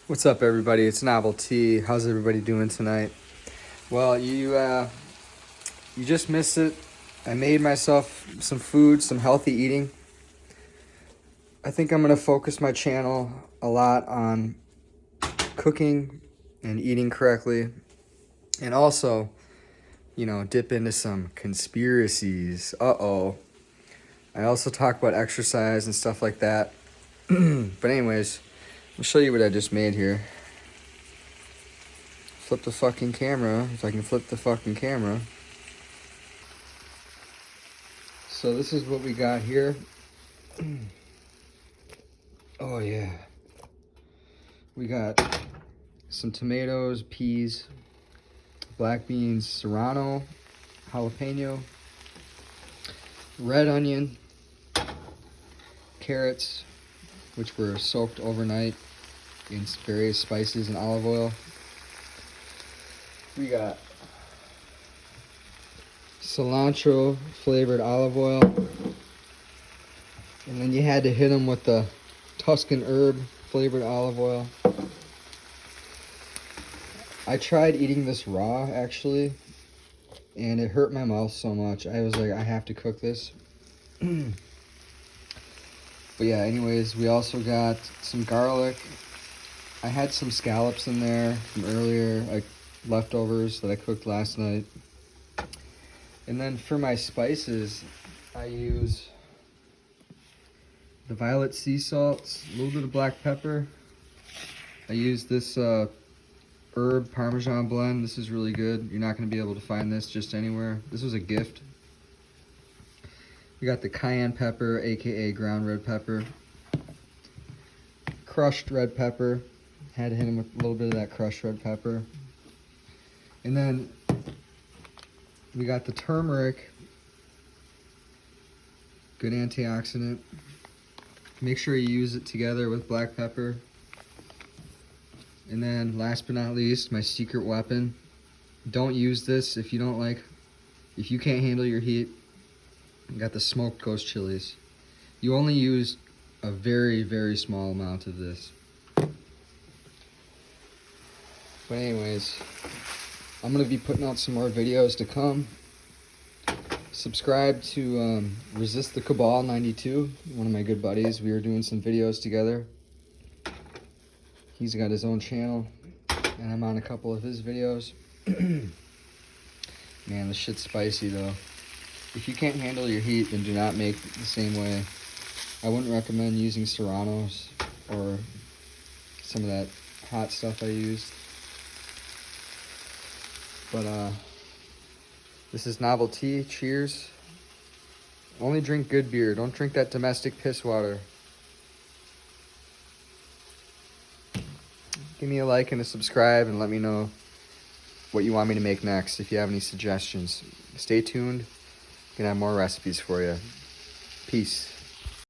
What's up, everybody? It's Novelty. How's everybody doing tonight? Well, you just missed it. I made myself some food, some healthy eating. I think I'm gonna focus my channel a lot on cooking and eating correctly, and also, dip into some conspiracies. I also talk about exercise and stuff like that. But anyways, I'll show you what I just made here. Flip the fucking camera, if I can flip the fucking camera. So this is what we got here. Oh yeah. We got some tomatoes, peas, black beans, serrano, jalapeno, red onion, carrots, which were soaked overnight in various spices and olive oil. We got cilantro flavored olive oil. And then you had to hit them with the Tuscan herb flavored olive oil. I tried eating this raw actually, and it hurt my mouth so much. I was like, I have to cook this. But yeah, anyways, we also got some garlic. I had some scallops in there from earlier, like leftovers that I cooked last night. And then for my spices, I use the violet sea salts, a little bit of black pepper. I use this herb Parmesan blend. This is really good. You're not going to be able to find this just anywhere. This was a gift. We got the cayenne pepper, aka ground red pepper. Crushed red pepper. Had to hit him with a little bit of that crushed red pepper. And then we got the turmeric. Good antioxidant. Make sure you use it together with black pepper. And then last but not least, my secret weapon. Don't use this if you can't handle your heat. You got the smoked ghost chilies. You only use a very, very small amount of this. But anyways, I'm going to be putting out some more videos to come. Subscribe to Resist the Cabal 92, one of my good buddies. We were doing some videos together. He's got his own channel, and I'm on a couple of his videos. Man, this shit's spicy though. If you can't handle your heat, then do not make it the same way. I wouldn't recommend using serranos or some of that hot stuff I used. But this is Novelty. Cheers. Only drink good beer. Don't drink that domestic piss water. Give me a like and a subscribe, and let me know what you want me to make next. If you have any suggestions, stay tuned. Gonna have more recipes for you. Peace.